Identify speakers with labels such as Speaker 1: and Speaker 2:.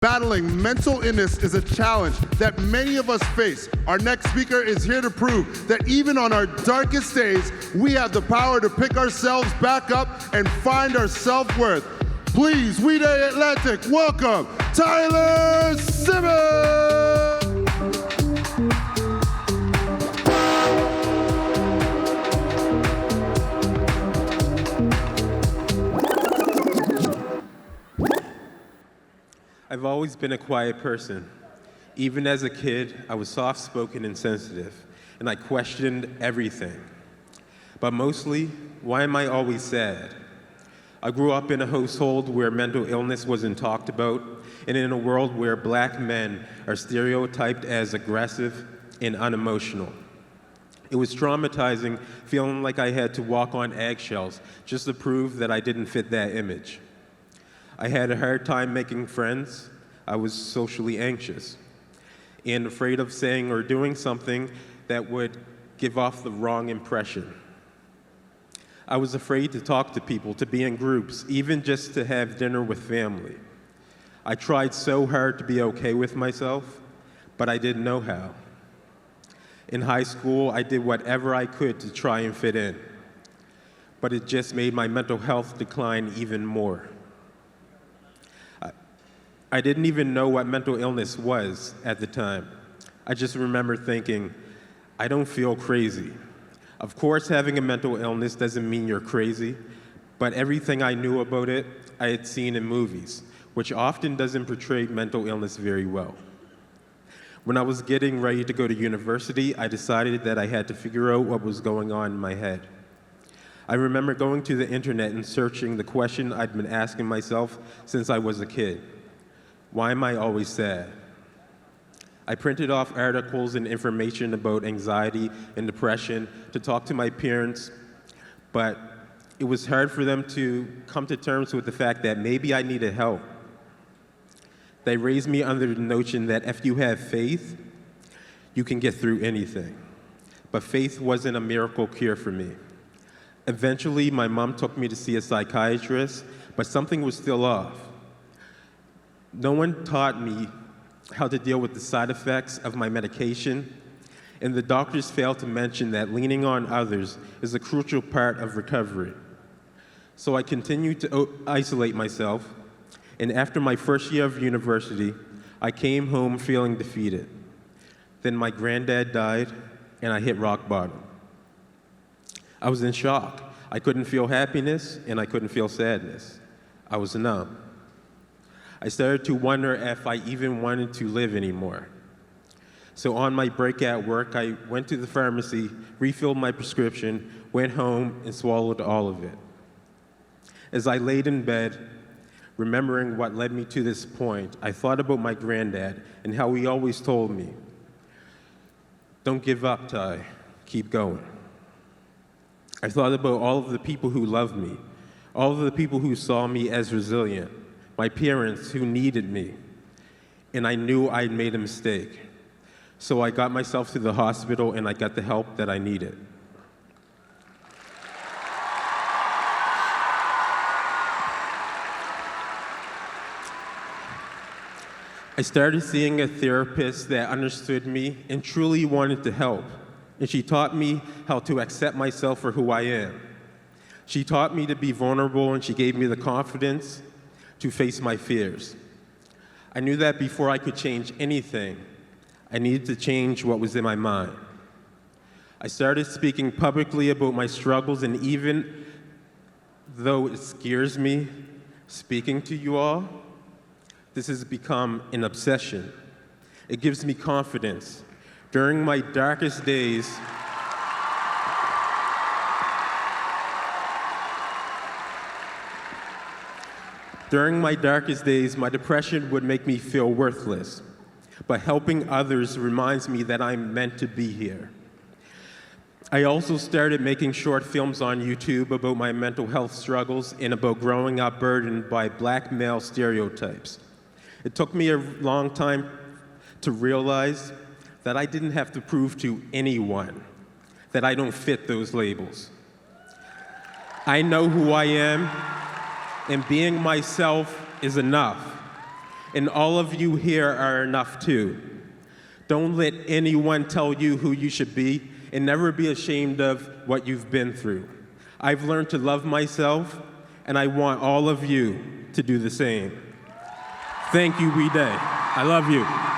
Speaker 1: Battling mental illness is a challenge that many of us face. Our next speaker is here to prove that even on our darkest days, we have the power to pick ourselves back up and find our self-worth. Please, We Day Atlantic, welcome Tyler Simmonds!
Speaker 2: I've always been a quiet person. Even as a kid, I was soft-spoken and sensitive, and I questioned everything. But mostly, why am I always sad? I grew up in a household where mental illness wasn't talked about, and in a world where Black men are stereotyped as aggressive and unemotional. It was traumatizing, feeling like I had to walk on eggshells just to prove that I didn't fit that image. I had a hard time making friends. I was socially anxious and afraid of saying or doing something that would give off the wrong impression. I was afraid to talk to people, to be in groups, even just to have dinner with family. I tried so hard to be okay with myself, but I didn't know how. In high school, I did whatever I could to try and fit in, but it just made my mental health decline even more. I didn't even know what mental illness was at the time. I just remember thinking, I don't feel crazy. Of course, having a mental illness doesn't mean you're crazy, but everything I knew about it, I had seen in movies, which often doesn't portray mental illness very well. When I was getting ready to go to university, I decided that I had to figure out what was going on in my head. I remember going to the internet and searching the question I'd been asking myself since I was a kid. Why am I always sad? I printed off articles and information about anxiety and depression to talk to my parents, but it was hard for them to come to terms with the fact that maybe I needed help. They raised me under the notion that if you have faith, you can get through anything. But faith wasn't a miracle cure for me. Eventually, my mom took me to see a psychiatrist, but something was still off. No one taught me how to deal with the side effects of my medication, and the doctors failed to mention that leaning on others is a crucial part of recovery. So I continued to isolate myself, and after my first year of university, I came home feeling defeated. Then my granddad died, and I hit rock bottom. I was in shock. I couldn't feel happiness, and I couldn't feel sadness. I was numb. I started to wonder if I even wanted to live anymore. So on my break at work, I went to the pharmacy, refilled my prescription, went home, and swallowed all of it. As I laid in bed, remembering what led me to this point, I thought about my granddad and how he always told me, "Don't give up, Ty, keep going." I thought about all of the people who loved me, all of the people who saw me as resilient, my parents who needed me, and I knew I'd made a mistake. So I got myself to the hospital and I got the help that I needed. I started seeing a therapist that understood me and truly wanted to help, and she taught me how to accept myself for who I am. She taught me to be vulnerable, and she gave me the confidence to face my fears. I knew that before I could change anything, I needed to change what was in my mind. I started speaking publicly about my struggles, and even though it scares me speaking to you all, this has become an obsession. It gives me confidence. During my darkest days, my depression would make me feel worthless, but helping others reminds me that I'm meant to be here. I also started making short films on YouTube about my mental health struggles and about growing up burdened by Black male stereotypes. It took me a long time to realize that I didn't have to prove to anyone that I don't fit those labels. I know who I am, and being myself is enough. And all of you here are enough too. Don't let anyone tell you who you should be, and never be ashamed of what you've been through. I've learned to love myself, and I want all of you to do the same. Thank you, We Day. I love you.